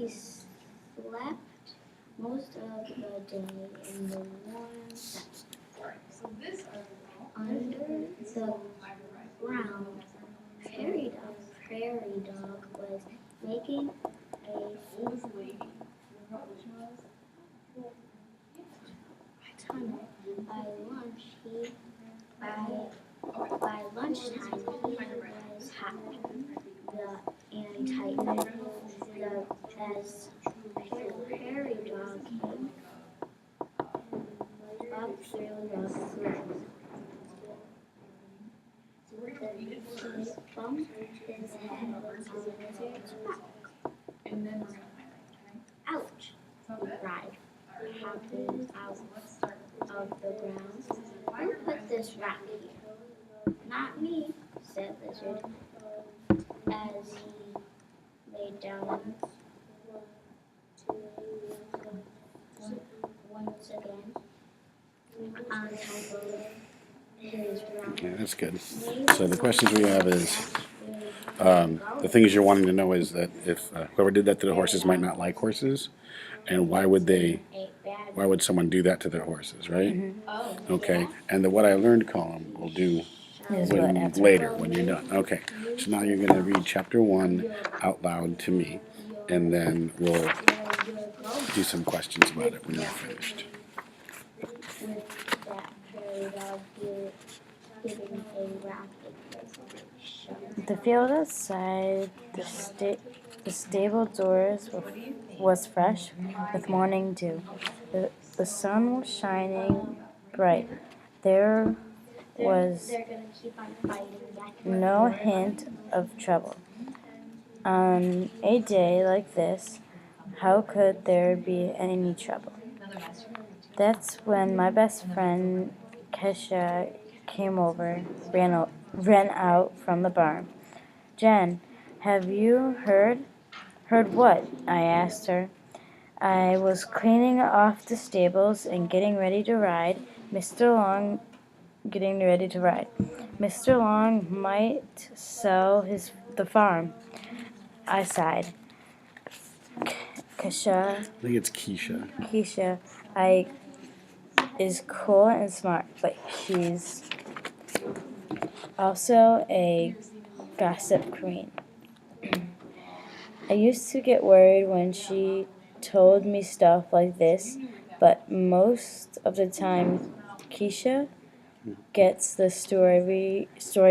He slept most of the day in the warm sun. Under the ground, Prairie Dog was making a tunnel. By lunchtime, he was happy. And tightened as Prairie Dog came up through the grass. He bumped his head on Lizard's back. Ouch! He cried, hopping out of the ground. Who put this rock here? Not me, said Lizard, as he lay down once again on top of his rock. Yeah, that's good. So the questions we have is, the things you're wanting to know is that if whoever did that to the horses might not like horses, and why would someone do that to their horses, right? Mm-hmm. Okay. And the what I learned column we'll do later when you're done. Okay. So now you're going to read chapter 1 out loud to me, and then we'll do some questions about it when you're finished. The field outside the stable doors was fresh with morning dew. The sun was shining bright. There was no hint of trouble. On a day like this, how could there be any trouble? That's when my best friend Kesha came over, ran out from the barn. Jen, have you heard? Heard what? I asked her. I was cleaning off the stables and getting ready to ride. Mr. Long might sell the farm. I sighed. I think it's Keisha. Keisha is cool and smart, but she's also a gossip queen. I used to get worried when she told me stuff like this, but most of the time Keisha gets the story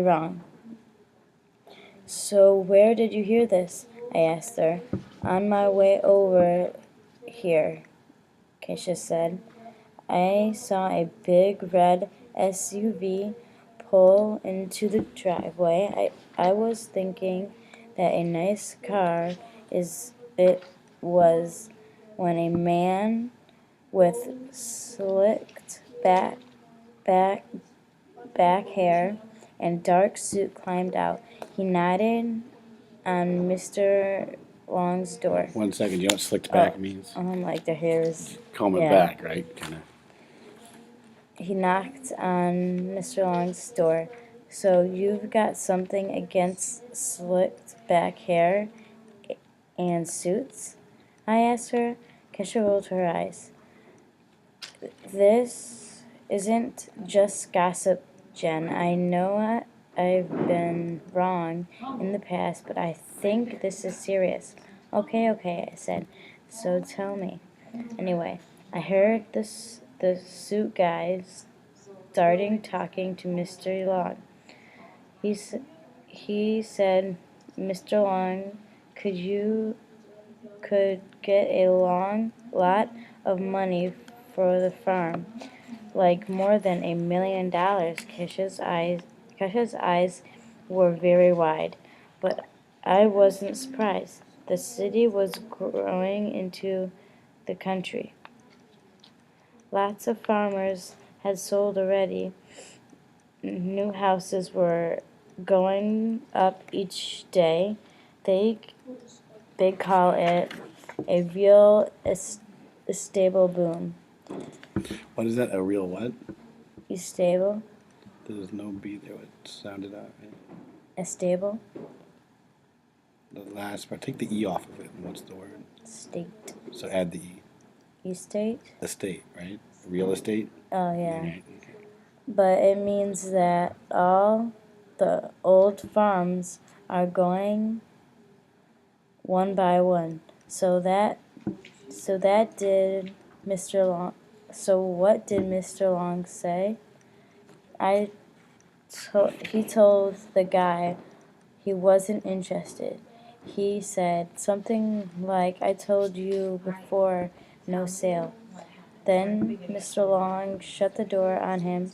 wrong. So where did you hear this? I asked her. On my way over here, Keisha said. I saw a big red SUV pull into the driveway. I was thinking that a nice car was when a man with slicked back hair and dark suit climbed out. He nodded on Mr. Long's door. 1 second. You know what slicked back means? Like their hair is Comb it back, right? Kind of. He knocked on Mr. Long's door. So you've got something against slicked back hair and suits? I asked her. Kesha rolled her eyes. This isn't just gossip, Jen. I know I've been wrong in the past, but I think this is serious. Okay, I said. So tell me. Anyway, I heard the suit guy starting talking to Mr. Long. He said, Mr. Long, could get a lot of money for the farm, like more than $1 million. Kesha's eyes were very wide, but I wasn't surprised. The city was growing into the country. Lots of farmers had sold already. New houses were going up each day. They call it a real stable boom. What is that? A real what? Stable? There's no B there. It sounded out, right? A stable? The last part. Take the E off of it. And what's the word? estate. So add the E. Estate? Estate, right? Real estate? Oh, yeah. Right. But it means that all the old farms are going one by one. So did Mr. Long. So what did Mr. Long say? He told the guy he wasn't interested. He said something like, "I told you before, no sale." Then Mr. Long shut the door on him,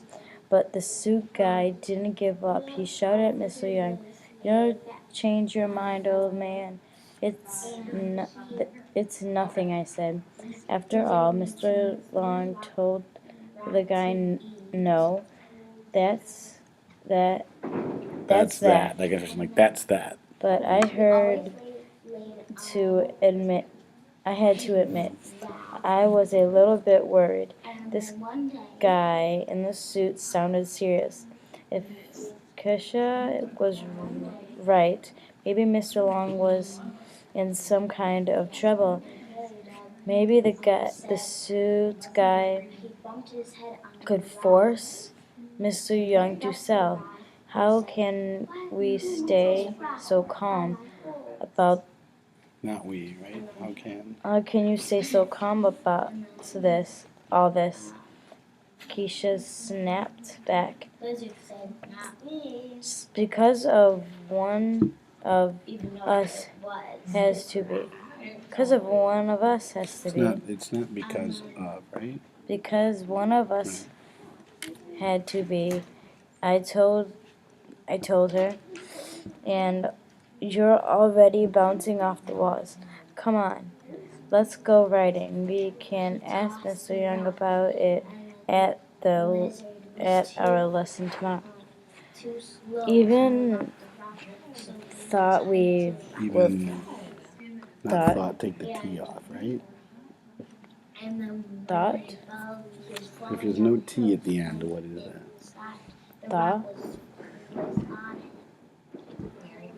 but the suit guy didn't give up. He shouted at Mr. Young, "You don't change your mind, old man." It's nothing," I said. After all, Mr. Long told the guy, "No, that's that. That's that." I guess like that's that. But I had to admit, I was a little bit worried. This guy in the suit sounded serious. If Kesha was right, maybe Mr. Long was in some kind of trouble. Maybe the suit guy could force Mr. Young to sell. How can we stay so calm about Not we, right? How can? How can you stay so calm about all this? Keisha snapped back. Because of one of us has to be. Because of one of us has to be. It's not because of, right? Because one of us had to be. I told her, and you're already bouncing off the walls. Come on, let's go riding. We can ask Mr. Young about it at our lesson tomorrow. Even thought we were Even not thought, take the T off, right? thought If there's no T at the end, what is that? thought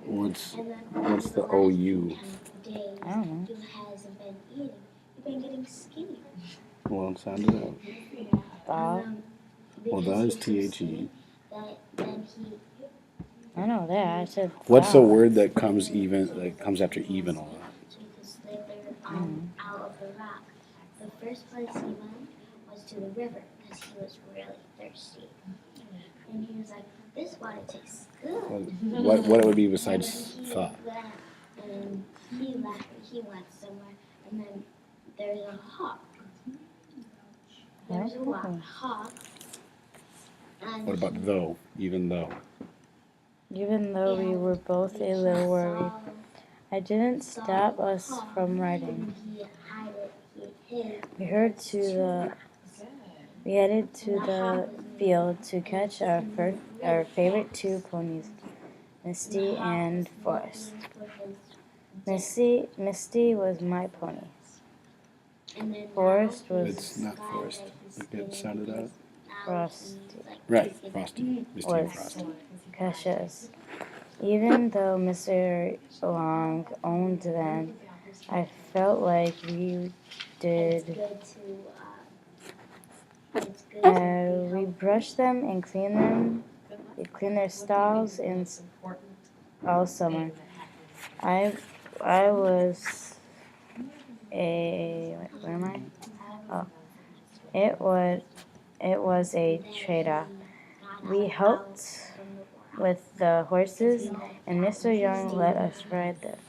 What's the OU? I don't know. Well, it sounded out. Thought Well, that is THE. I know that. I said What's the thought. word that comes after even a lot? Out of the rock. The first place he went was to the river because he was really thirsty. And he was like, "This water tastes good." What it would be besides thought? And he left. He went somewhere, and then there's a hawk. There's a hawk. And What about though? Even though? Even though we were both a little worried, I didn't stop us from riding. We headed to the field to catch our favorite two ponies, Misty and Forrest. Misty was my pony. Forrest was It's not Forrest. Like it sounded out. Frosty. Right, Frosty. Misty and Was Frosty. Kesha's. Even though Mr. Long owned them, I felt like we did. We brushed them and cleaned them. We cleaned their stalls all summer. I was where am I? Oh, it was a trade-off. We helped with the horses, and Mr. Young let us ride them.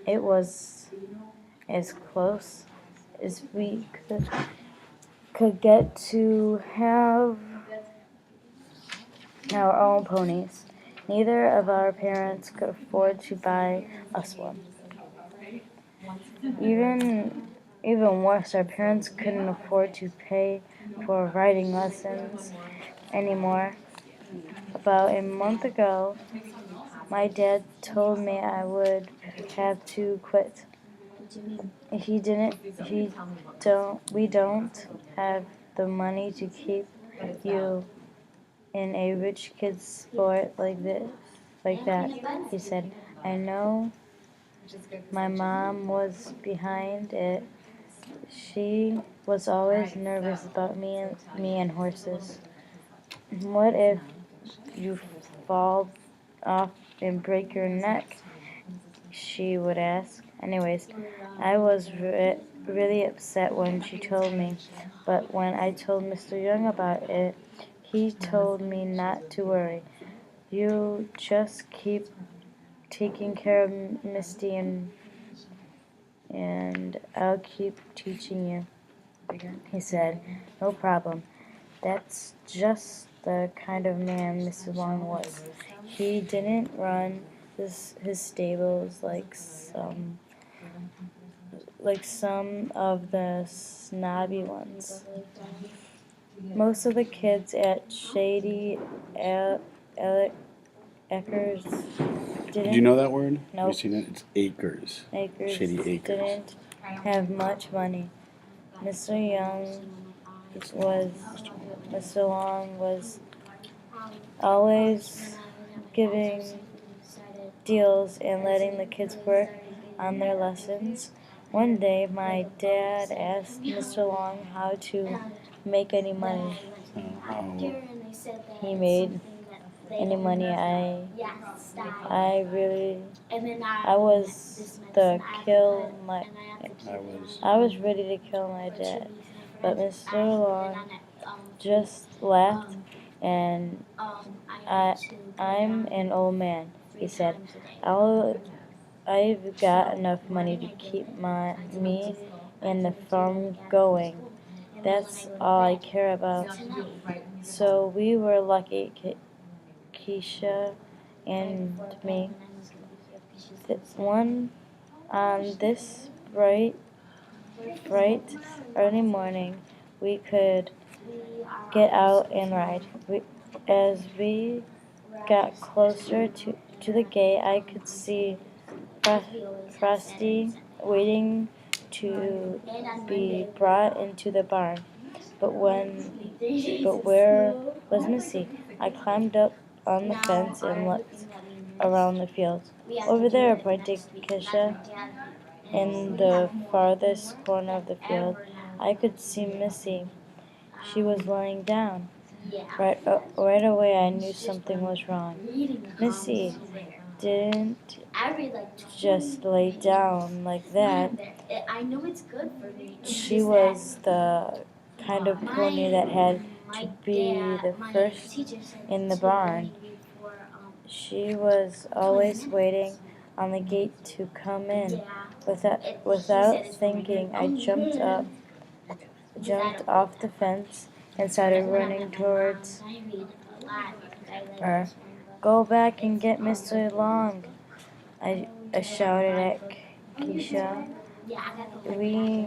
It was as close as we could get to have our own ponies. Neither of our parents could afford to buy us one. Even worse, our parents couldn't afford to pay for riding lessons anymore. About a month ago, my dad told me I would have to quit. We don't have the money to keep you in a rich kid's sport like that, he said. I know My mom was behind it. She was always nervous about me and horses. What if you fall off and break your neck? She would ask. Anyways, I was really upset when she told me, but when I told Mr. Young about it, he told me not to worry. You just keep taking care of Misty and I'll keep teaching you. He said, no problem. That's just the kind of man Mr. Long was. He didn't run his stables like some of the snobby ones. Most of the kids at Shady Acres Did you know that word? Have Nope. you seen it? It's acres. Acres Shady Acres. didn't have much money. Mr. Long was always giving deals and letting the kids work on their lessons. One day, my dad asked Mr. Long how to make any money. How? He made any money. I was I was ready to kill my dad, but Mr. Long just laughed, and I'm an old man, he said. I've got enough money to keep me and the farm going. That's all I care about. So we were lucky, Keisha and me. On this bright early morning, we could get out and ride. As we got closer to the gate, I could see Frosty waiting to be brought into the barn. But where was Missy? I climbed up on the fence and looked around the field. Over there, pointed Keisha, in the farthest corner of the field, I could see Missy. She was lying down. Right away, I knew something was wrong. Missy didn't just lay down like that. She was the kind of pony that had to be the first in the barn. She was always waiting on the gate to come in. Without thinking, I jumped off the fence and started running towards her. Go back and get Mr. Long, I shouted at Keisha. We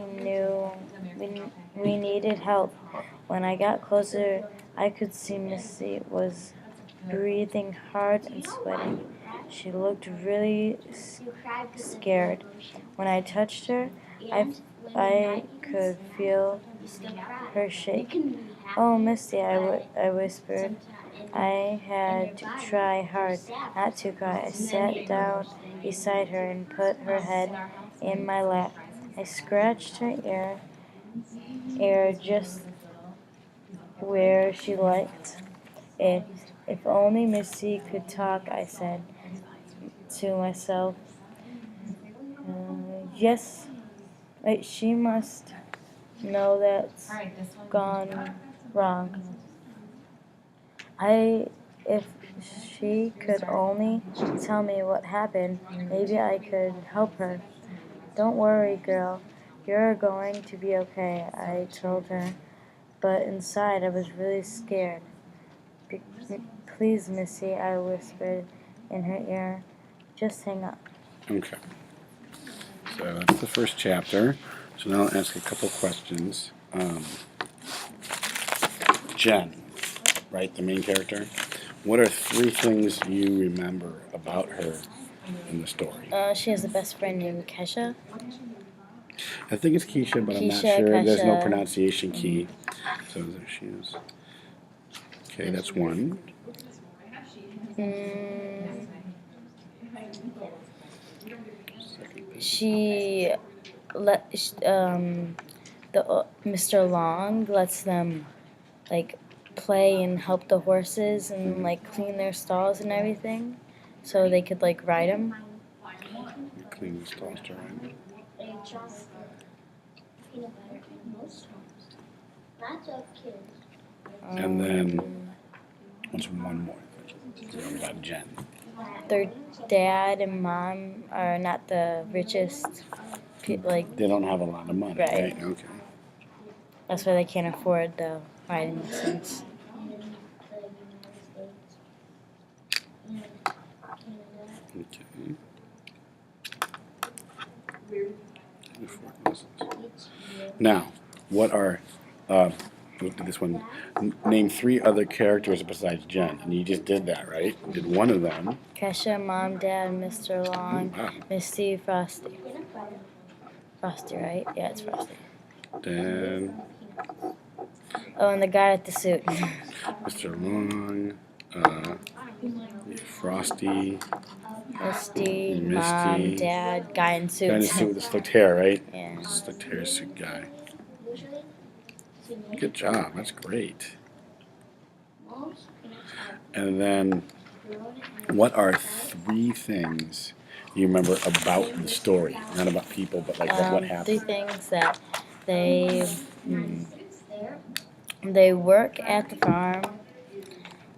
needed help. When I got closer, I could see Missy was breathing hard and sweating. She looked really scared. When I touched her, I could feel her shake. Oh, Misty, I whispered. I had to try hard not to cry. I sat down beside her and put her head in my lap. I scratched her ear just where she liked it. If only Missy could talk, I said to myself. Yes, she must know that's gone wrong. If she could only tell me what happened, maybe I could help her. Don't worry, girl. You're going to be okay, I told her. But inside, I was really scared. Please, Missy, I whispered in her ear. Just hang up. Okay. So that's the first chapter. So now I'll ask a couple questions. Jen, right, the main character. What are 3 things you remember about her in the story? She has a best friend named Kesha. I think it's Keisha, but I'm not Keisha, sure. There's no Kesha. pronunciation key. So there she is. Okay, that's one. Second she Mr. Long lets them like play and help the horses and like clean their stalls and everything, so they could like ride them. Clean the stalls to ride. They just peanut butter in most homes. Lots of kids. And then, what's one more? What about Jen? Their dad and mom are not the richest. Like They don't have a lot of money, Right. right? Okay. that's why they can't afford the riding lessons. In the United States. And Canada. Okay. Now, what are this one? Name 3 other characters besides Jen, and you just did that, right? You did one of them. Kesha, Mom, Dad, Mr. Long, Wow. Misty, Frosty. Peanut butter. Frosty, right? Yeah, it's Frosty. Then Oh, and the guy with the suit. Mr. Long, Frosty, Misty, Misty. Mom, Dad, guy in suit. guy in the suit with the slicked hair, right? Yeah. Slicked hair suit guy. Usually, to make Good job. That's great. most peanuts are And then, grown in what are 3 things you remember about the story? Not about people, but like what 3 happened. things that they there. they work at the farm.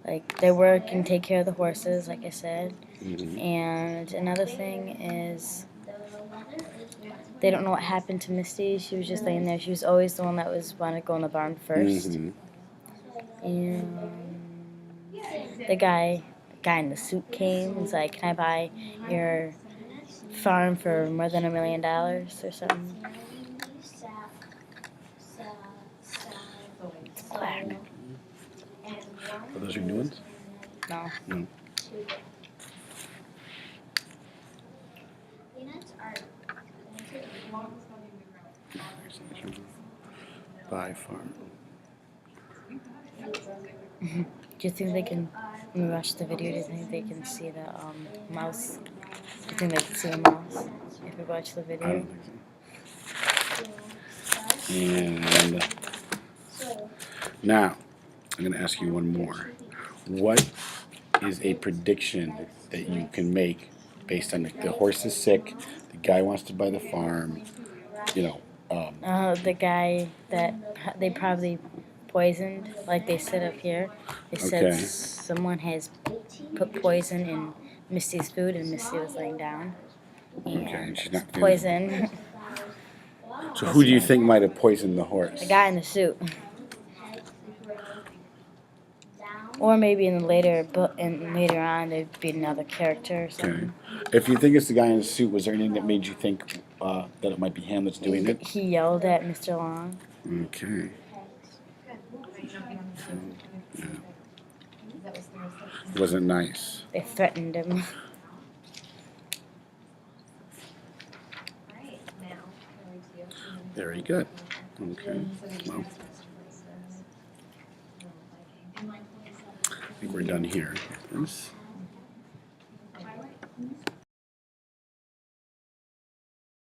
Like they work and take care of the horses, like I said. Mhm. And another thing is The weather is not they don't know what happened to Misty. She was just laying there. She was always the one that was wanted to go in the barn first. Mhm. And the guy in the suit came and was like, "Can I buy your farm for more than $1 million or something?" Black. Are those your new ones? No. No. Peanuts are By farm. Do you think they can, when we watch the video, do you think they can see the mouse? Do you think they can see a mouse if we watch the I video? don't think so. And now, I'm going to ask you one more. What is a prediction that you can make based on the horse is sick, the guy wants to buy the farm, you know, The guy that they probably poisoned, like they said up here. They said Okay. someone has put poison in Misty's food and Misty was laying down. And and she's not feeling- poison. So who do you think might have poisoned the horse? The guy in the suit. Or maybe in the later later on there'd be another character or Okay. something. If you think it's the guy in the suit, was there anything that made you think that it might be him that's doing it? He yelled at Mr. Long. Okay. Wasn't nice. They threatened him. Very good. Okay. Well, I think we're done here. Yes.